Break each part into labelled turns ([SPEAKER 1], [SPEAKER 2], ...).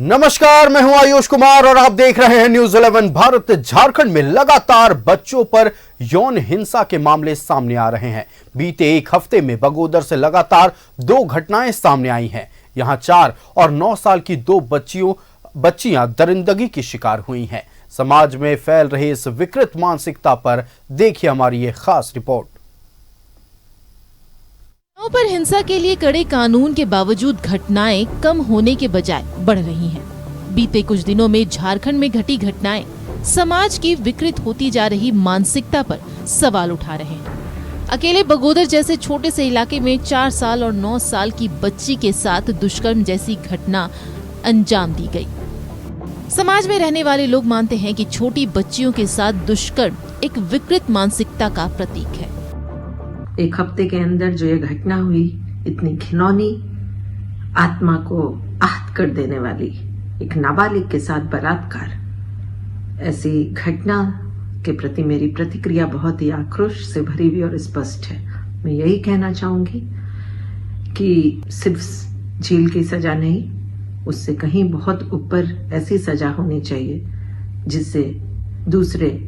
[SPEAKER 1] नमस्कार, मैं हूं आयुष कुमार और आप देख रहे हैं न्यूज 11 भारत। झारखंड में लगातार बच्चों पर यौन हिंसा के मामले सामने आ रहे हैं। बीते एक हफ्ते में बगोदर से लगातार 2 घटनाएं सामने आई हैं। यहां 4 और 9 साल की 2 बच्चियां दरिंदगी की शिकार हुई हैं। समाज में फैल रही इस विकृत मानसिकता पर देखिए हमारी ये खास रिपोर्ट।
[SPEAKER 2] पर हिंसा के लिए कड़े कानून के बावजूद घटनाएं कम होने के बजाय बढ़ रही हैं। बीते कुछ दिनों में झारखंड में घटी घटनाएं समाज की विकृत होती जा रही मानसिकता पर सवाल उठा रहे हैं। अकेले बगोदर जैसे छोटे से इलाके में 4 साल और 9 साल की बच्ची के साथ दुष्कर्म जैसी घटना अंजाम दी गई। समाज में रहने वाले लोग मानते हैं कि छोटी बच्चियों के साथ दुष्कर्म एक विकृत मानसिकता का प्रतीक है।
[SPEAKER 3] एक हफ्ते के अंदर जो ये घटना हुई, इतनी घिनौनी, आत्मा को आहत कर देने वाली, एक नाबालिग के साथ बलात्कार, ऐसी घटना के प्रति मेरी प्रतिक्रिया बहुत ही आक्रोश से भरी हुई और स्पष्ट है। मैं यही कहना चाहूंगी कि सिर्फ जेल की सजा नहीं, उससे कहीं बहुत ऊपर ऐसी सजा होनी चाहिए जिससे दूसरे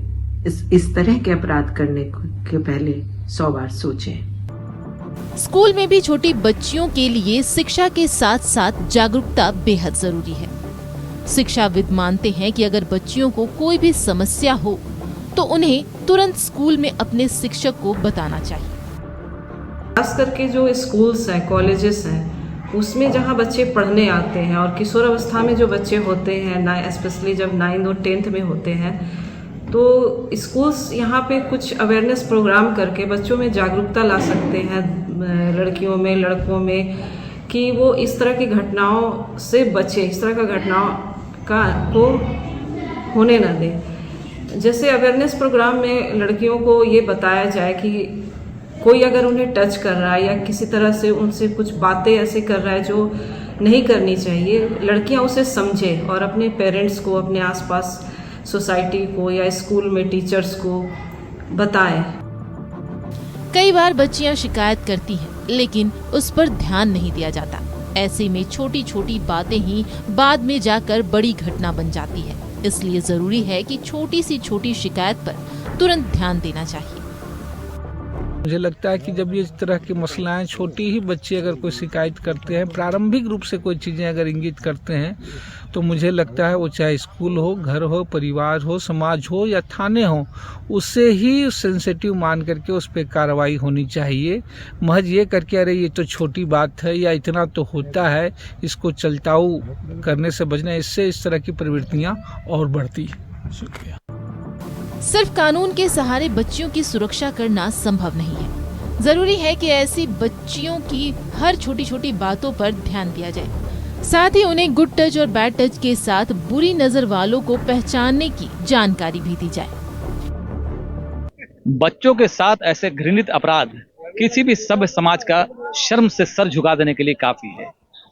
[SPEAKER 3] इस तरह के अपराध करने के पहले 100 बार सोचें।
[SPEAKER 2] स्कूल में भी छोटी बच्चियों के लिए शिक्षा के साथ साथ जागरूकता बेहद जरूरी है। शिक्षाविद मानते हैं कि अगर बच्चियों को कोई भी समस्या हो तो उन्हें तुरंत स्कूल में अपने शिक्षक को बताना चाहिए।
[SPEAKER 4] खास करके जो स्कूल्स हैं, कॉलेजेस हैं, उसमें जहाँ बच्चे पढ़ने आते हैं और किशोर अवस्था में जो बच्चे होते हैं, स्पेशली जब 9th और 10th में होते हैं, तो स्कूल्स यहाँ पे कुछ अवेयरनेस प्रोग्राम करके बच्चों में जागरूकता ला सकते हैं, लड़कियों में, लड़कों में, कि वो इस तरह की घटनाओं से बचे, इस तरह का घटनाओं को होने न दें। जैसे अवेयरनेस प्रोग्राम में लड़कियों को ये बताया जाए कि कोई अगर उन्हें टच कर रहा है या किसी तरह से उनसे कुछ बातें ऐसे कर रहा है जो नहीं करनी चाहिए, लड़कियाँ उसे समझें और अपने पेरेंट्स को, अपने आसपास सोसाइटी को या स्कूल में टीचर्स को बताएं।
[SPEAKER 2] कई बार बच्चियां शिकायत करती हैं, लेकिन उस पर ध्यान नहीं दिया जाता। ऐसे में छोटी छोटी बातें ही बाद में जाकर बड़ी घटना बन जाती है। इसलिए जरूरी है कि छोटी सी छोटी शिकायत पर तुरंत ध्यान देना चाहिए।
[SPEAKER 5] मुझे लगता है कि जब ये इस तरह की मसलाएं, छोटी ही बच्चे अगर कोई शिकायत करते हैं, प्रारंभिक रूप से कोई चीज़ें अगर इंगित करते हैं, तो मुझे लगता है वो चाहे स्कूल हो, घर हो, परिवार हो, समाज हो या थाने हो, उससे ही सेंसिटिव मान करके उस पर कार्रवाई होनी चाहिए। महज ये करके अरे ये तो छोटी बात है या इतना तो होता है, इसको चलताऊ करने से बचना, इससे इस तरह की प्रवृत्तियाँ और बढ़ती है। शुक्रिया।
[SPEAKER 2] सिर्फ कानून के सहारे बच्चियों की सुरक्षा करना संभव नहीं है। जरूरी है कि ऐसी बच्चियों की हर छोटी छोटी बातों पर ध्यान दिया जाए। साथ ही उन्हें गुड टच और बैड टच के साथ बुरी नजर वालों को पहचानने की जानकारी भी दी जाए।
[SPEAKER 6] बच्चों के साथ ऐसे घृणित अपराध किसी भी सभ्य समाज का शर्म से सर झुका देने के लिए काफी है।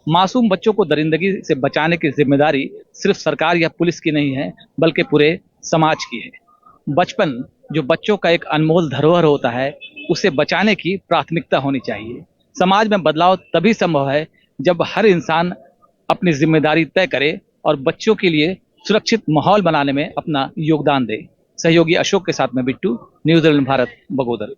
[SPEAKER 6] मासूम बच्चों को दरिंदगी से बचाने की जिम्मेदारी सिर्फ सरकार या पुलिस की नहीं है, बल्कि पूरे समाज की है। बचपन जो बच्चों का एक अनमोल धरोहर होता है, उसे बचाने की प्राथमिकता होनी चाहिए। समाज में बदलाव तभी संभव है जब हर इंसान अपनी जिम्मेदारी तय करे और बच्चों के लिए सुरक्षित माहौल बनाने में अपना योगदान दे। सहयोगी अशोक के साथ में बिट्टू, न्यूज 11 भारत, बगोदर।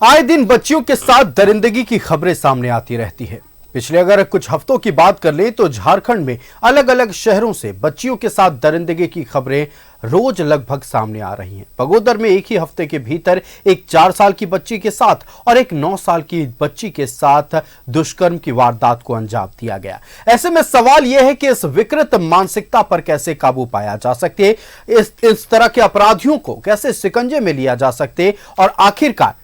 [SPEAKER 1] आए दिन बच्चियों के साथ दरिंदगी की खबरें सामने आती रहती है। पिछले अगर कुछ हफ्तों की बात कर लें तो झारखंड में अलग अलग शहरों से बच्चियों के साथ दरिंदगी की खबरें रोज लगभग सामने आ रही हैं। बगोदर में एक ही हफ्ते के भीतर एक 4 साल की बच्ची के साथ और एक 9 साल की बच्ची के साथ दुष्कर्म की वारदात को अंजाम दिया गया। ऐसे में सवाल यह है कि इस विकृत मानसिकता पर कैसे काबू पाया जा सकते, इस तरह के अपराधियों को कैसे शिकंजे में लिया जा सकते और आखिरकार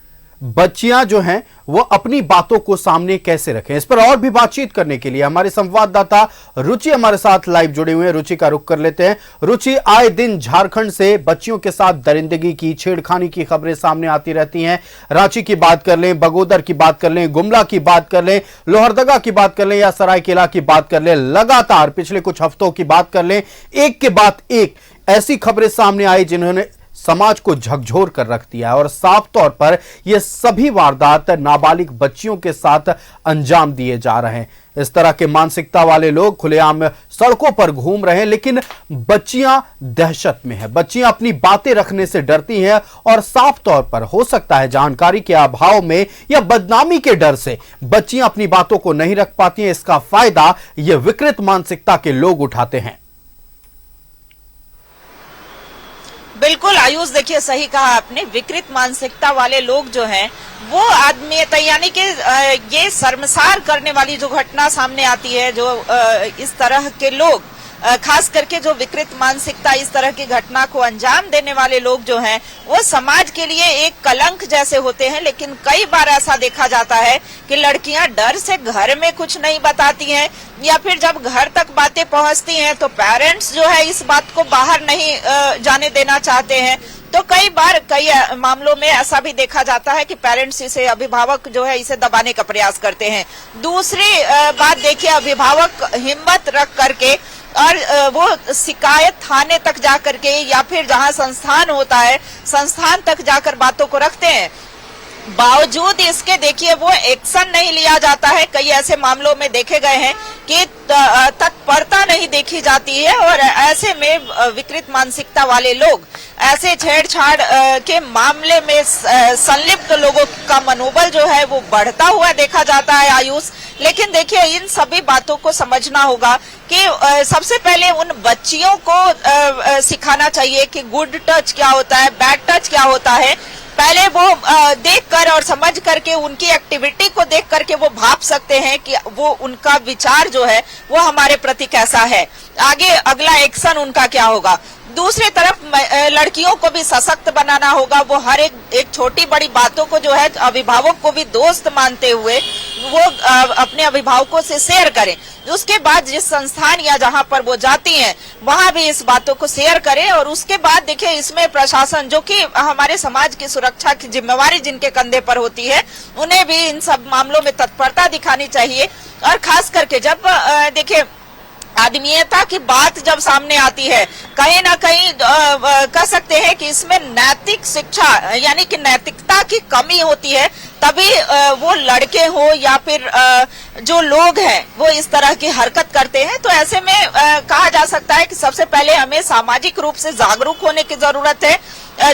[SPEAKER 1] बच्चियां जो हैं वो अपनी बातों को सामने कैसे रखें। इस पर और भी बातचीत करने के लिए हमारे संवाददाता रुचि हमारे साथ लाइव जुड़े हुए हैं। रुचि का रुख कर लेते हैं। रुचि, आए दिन झारखंड से बच्चियों के साथ दरिंदगी की, छेड़खानी की खबरें सामने आती रहती हैं। रांची की बात कर लें, बगोदर की बात कर लें, गुमला की बात कर लें, लोहरदगा की बात कर लें या सरायकेला की बात कर लें, लगातार पिछले कुछ हफ्तों की बात कर लें, एक के बाद एक ऐसी खबरें सामने आई जिन्होंने समाज को झकझोर कर रख दिया है और साफ तौर पर ये सभी वारदात नाबालिग बच्चियों के साथ अंजाम दिए जा रहे हैं। इस तरह के मानसिकता वाले लोग खुलेआम सड़कों पर घूम रहे हैं, लेकिन बच्चियां दहशत में हैं। बच्चियां अपनी बातें रखने से डरती हैं और साफ तौर पर हो सकता है जानकारी के अभाव में या बदनामी के डर से बच्चियां अपनी बातों को नहीं रख पाती हैं। इसका फायदा ये विकृत मानसिकता के लोग उठाते हैं।
[SPEAKER 7] बिल्कुल आयुष, देखिए सही कहा आपने। विकृत मानसिकता वाले लोग जो हैं वो आदमी, यानी कि ये शर्मसार करने वाली जो घटना सामने आती है, जो इस तरह के लोग, खास करके जो विकृत मानसिकता इस तरह की घटना को अंजाम देने वाले लोग जो हैं वो समाज के लिए एक कलंक जैसे होते हैं। लेकिन कई बार ऐसा देखा जाता है कि लड़कियां डर से घर में कुछ नहीं बताती हैं, या फिर जब घर तक बातें पहुंचती हैं तो पेरेंट्स जो है इस बात को बाहर नहीं जाने देना चाहते हैं। तो कई बार कई मामलों में ऐसा भी देखा जाता है कि पेरेंट्स इसे, अभिभावक जो है इसे दबाने का प्रयास करते हैं। दूसरी बात देखिए, अभिभावक हिम्मत रख करके और वो शिकायत थाने तक जा करके या फिर जहां संस्थान होता है संस्थान तक जाकर बातों को रखते हैं। बावजूद इसके देखिए वो एक्शन नहीं लिया जाता है। कई ऐसे मामलों में देखे गए हैं कि तत्परता नहीं देखी जाती है और ऐसे में विकृत मानसिकता वाले लोग ऐसे छेड़छाड़ के मामले में संलिप्त लोगों का मनोबल जो है वो बढ़ता हुआ देखा जाता है आयुष। लेकिन देखिए इन सभी बातों को समझना होगा कि सबसे पहले उन बच्चियों को सिखाना चाहिए कि गुड टच क्या होता है, बैड टच क्या होता है। पहले वो देखकर और समझ करके उनकी एक्टिविटी को देख करके वो भाप सकते हैं कि वो उनका विचार जो है वो हमारे प्रति कैसा है, आगे अगला एक्शन उनका क्या होगा। दूसरी तरफ लड़कियों को भी सशक्त बनाना होगा। वो हर एक छोटी बड़ी बातों को जो है अभिभावक को भी दोस्त मानते हुए वो अपने अभिभावकों से शेयर करें। उसके बाद जिस संस्थान या जहां पर वो जाती हैं वहां भी इस बातों को शेयर करें। और उसके बाद देखिए इसमें प्रशासन, जो कि हमारे समाज की सुरक्षा की जिम्मेवारी जिनके कंधे पर होती है, उन्हें भी इन सब मामलों में तत्परता दिखानी चाहिए। और खास करके जब देखिए आदमीयता की बात जब सामने आती है, कहीं ना कहीं कह सकते हैं कि इसमें नैतिक शिक्षा यानी कि नैतिकता की कमी होती है। तभी वो लड़के हो या फिर जो लोग हैं वो इस तरह की हरकत करते हैं। तो ऐसे में कहा जा सकता है कि सबसे पहले हमें सामाजिक रूप से जागरूक होने की जरूरत है,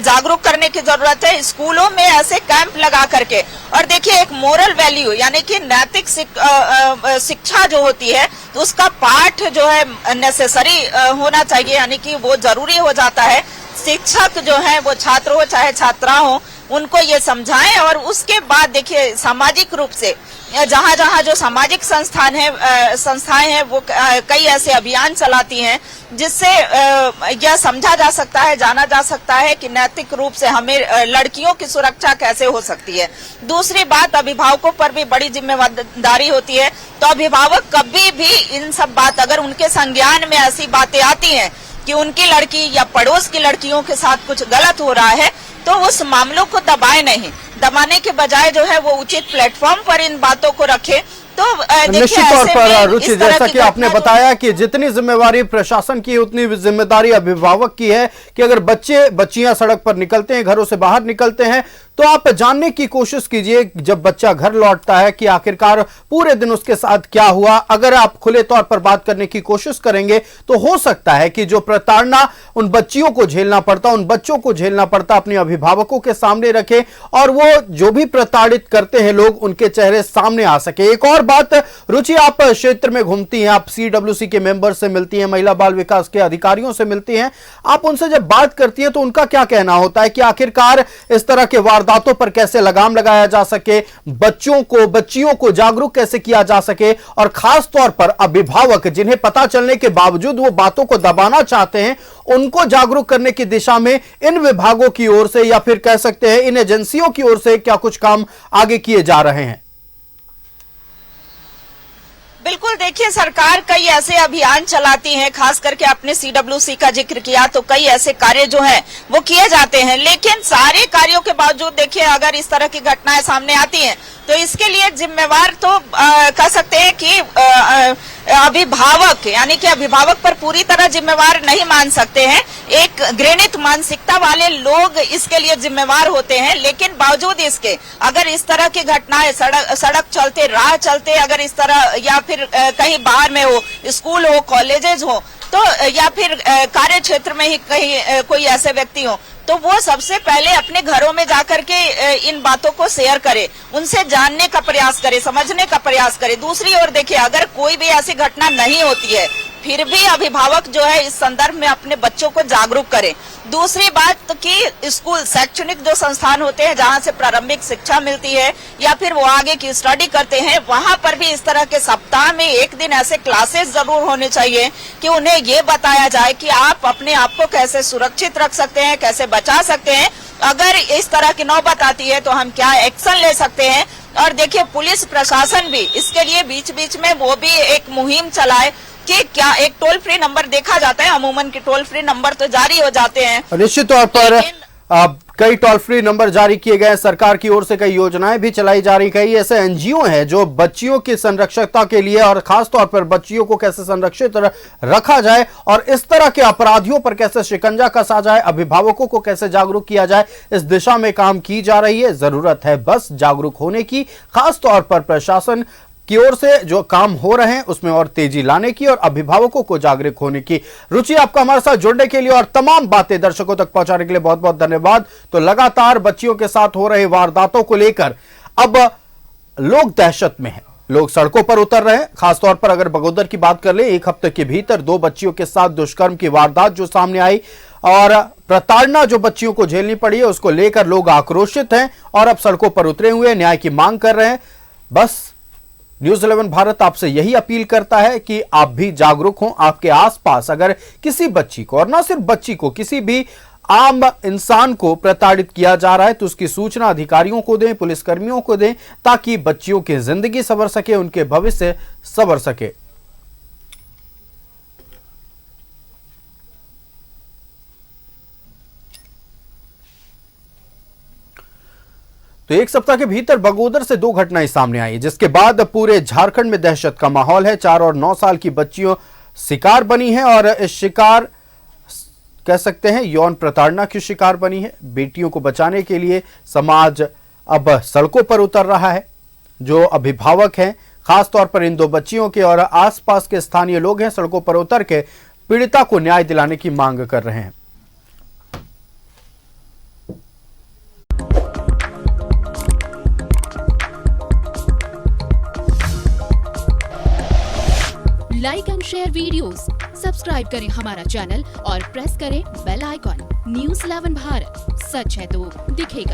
[SPEAKER 7] जागरूक करने की जरूरत है। स्कूलों में ऐसे कैंप लगा करके, और देखिए एक मोरल वैल्यू यानी कि नैतिक शिक्षा जो होती है उसका पाठ जो है नेसेसरी होना चाहिए, यानी कि वो जरूरी हो जाता है। शिक्षक जो है वो छात्र हो चाहे छात्रा हो उनको ये समझाएं। और उसके बाद देखिए सामाजिक रूप से जहां जहां जो सामाजिक संस्थाएं हैं वो कई ऐसे अभियान चलाती हैं जिससे यह समझा जा सकता है, जाना जा सकता है कि नैतिक रूप से हमें लड़कियों की सुरक्षा कैसे हो सकती है। दूसरी बात, अभिभावकों पर भी बड़ी जिम्मेदारी होती है। तो अभिभावक कभी भी इन सब बात, अगर उनके संज्ञान में ऐसी बातें आती हैं कि उनकी लड़की या पड़ोस की लड़कियों के साथ कुछ गलत हो रहा है, तो उस मामलों को दबाए नहीं, दबाने के बजाय जो है वो उचित प्लेटफॉर्म पर इन बातों को रखे। तो
[SPEAKER 1] निश्चित तौर पर रुचि, जैसा कि आपने बताया कि जितनी जिम्मेवारी प्रशासन की उतनी जिम्मेदारी अभिभावक की है कि अगर बच्चियां सड़क पर निकलते हैं, घरों से बाहर निकलते हैं, तो आप जानने की कोशिश कीजिए जब बच्चा घर लौटता है कि आखिरकार पूरे दिन उसके साथ क्या हुआ। अगर आप खुले तौर पर बात करने की कोशिश करेंगे तो हो सकता है कि जो प्रताड़ना उन बच्चियों को झेलना पड़ता, उन बच्चों को झेलना पड़ता, अपने अभिभावकों के सामने रखें और वो जो भी प्रताड़ित करते हैं लोग उनके चेहरे सामने आ सके। एक और बात रुचि, आप क्षेत्र में घूमती हैं, आप CWC के मेंबर से मिलती हैं, महिला बाल विकास के अधिकारियों से मिलती हैं, आप उनसे जब बात करती हैं तो उनका क्या कहना होता है कि आखिरकार इस तरह के वारदातों पर कैसे लगाम लगाया जा सके, बच्चियों को जागरूक कैसे किया जा सके, और खास तौर पर अभिभावक जिन्हें पता चलने के बावजूद वो बातों को दबाना चाहते हैं, उनको जागरूक करने की दिशा में इन विभागों की ओर से या फिर कह सकते हैं इन एजेंसियों की ओर से क्या कुछ काम आगे किए जा रहे हैं?
[SPEAKER 7] बिल्कुल, देखिए सरकार कई ऐसे अभियान चलाती है, खास करके आपने CWC का जिक्र किया तो कई ऐसे कार्य जो हैं वो किए जाते हैं। लेकिन सारे कार्यों के बावजूद देखिए अगर इस तरह की घटनाएं सामने आती हैं तो इसके लिए जिम्मेवार तो कह सकते हैं कि अभिभावक यानी कि अभिभावक पर पूरी तरह जिम्मेवार नहीं मान सकते हैं। एक घृणित मानसिकता वाले लोग इसके लिए जिम्मेवार होते हैं, लेकिन बावजूद इसके अगर इस तरह की घटनाएं सड़क चलते, राह चलते अगर इस तरह, या फिर कहीं बाहर में हो, स्कूल हो, कॉलेजेस हो, तो या फिर कार्य क्षेत्र में ही कहीं कोई ऐसे व्यक्ति हो, तो वो सबसे पहले अपने घरों में जाकर के इन बातों को शेयर करे, उनसे जानने का प्रयास करे, समझने का प्रयास करे। दूसरी ओर देखिए, अगर कोई भी ऐसी घटना नहीं होती है फिर भी अभिभावक जो है इस संदर्भ में अपने बच्चों को जागरूक करे। दूसरी बात कि स्कूल, शैक्षणिक जो संस्थान होते हैं जहां से प्रारंभिक शिक्षा मिलती है या फिर वो आगे की स्टडी करते हैं, वहां पर भी इस तरह के सप्ताह में एक दिन ऐसे क्लासेस जरूर होने चाहिए कि उन्हें ये बताया जाए कि आप अपने आप को कैसे सुरक्षित रख सकते हैं, कैसे बचा सकते हैं, अगर इस तरह की नौबत आती है तो हम क्या एक्शन ले सकते हैं। और देखिए, पुलिस प्रशासन भी इसके लिए बीच बीच में वो भी एक मुहिम चलाए कि क्या एक टोल फ्री नंबर देखा जाता है, अमूमन के टोल फ्री नंबर तो जारी हो जाते हैं,
[SPEAKER 1] निश्चित तौर पर कई टोल फ्री नंबर जारी किए गए, सरकार की ओर से कई योजनाएं भी चलाई जा रही। कई ऐसे एनजीओ हैं जो बच्चियों की संरक्षकता के लिए और खास तौर पर बच्चियों को कैसे संरक्षित रखा जाए और इस तरह के अपराधियों पर कैसे शिकंजा कसा जाए, अभिभावकों को कैसे जागरूक किया जाए, इस दिशा में काम की जा रही है। जरूरत है बस जागरूक होने की, खास तौर पर प्रशासन की ओर से जो काम हो रहे हैं उसमें और तेजी लाने की और अभिभावकों को जागरूक होने की। रुचि, आपका हमारे साथ जुड़ने के लिए और तमाम बातें दर्शकों तक पहुंचाने के लिए बहुत बहुत धन्यवाद। तो लगातार बच्चियों के साथ हो रहे वारदातों को लेकर अब लोग दहशत में हैं, लोग सड़कों पर उतर रहे हैं। खासतौर पर अगर बगोदर की बात कर ले, एक हफ्ते के भीतर 2 बच्चियों के साथ दुष्कर्म की वारदात जो सामने आई और प्रताड़ना जो बच्चियों को झेलनी पड़ी है, उसको लेकर लोग आक्रोशित हैं और अब सड़कों पर उतरे हुए न्याय की मांग कर रहे हैं। बस न्यूज़ 11 भारत आपसे यही अपील करता है कि आप भी जागरूक हों। आपके आसपास अगर किसी बच्ची को, और ना सिर्फ बच्ची को, किसी भी आम इंसान को प्रताड़ित किया जा रहा है तो उसकी सूचना अधिकारियों को दें, पुलिसकर्मियों को दें, ताकि बच्चियों की जिंदगी संवर सके, उनके भविष्य संवर सके। तो एक सप्ताह के भीतर बगोदर से 2 घटनाएं सामने आई, जिसके बाद पूरे झारखंड में दहशत का माहौल है। 4 और 9 साल की बच्चियों शिकार बनी है और इस शिकार कह सकते हैं यौन प्रताड़ना की शिकार बनी है। बेटियों को बचाने के लिए समाज अब सड़कों पर उतर रहा है। जो अभिभावक हैं, खासतौर पर इन 2 बच्चियों के और आसपास के स्थानीय लोग हैं, सड़कों पर उतर के पीड़िता को न्याय दिलाने की मांग कर रहे हैं।
[SPEAKER 8] Like and share videos, subscribe करें हमारा चैनल और प्रेस करें बेल आइकॉन। न्यूज़ 11 भारत, सच है तो दिखेगा।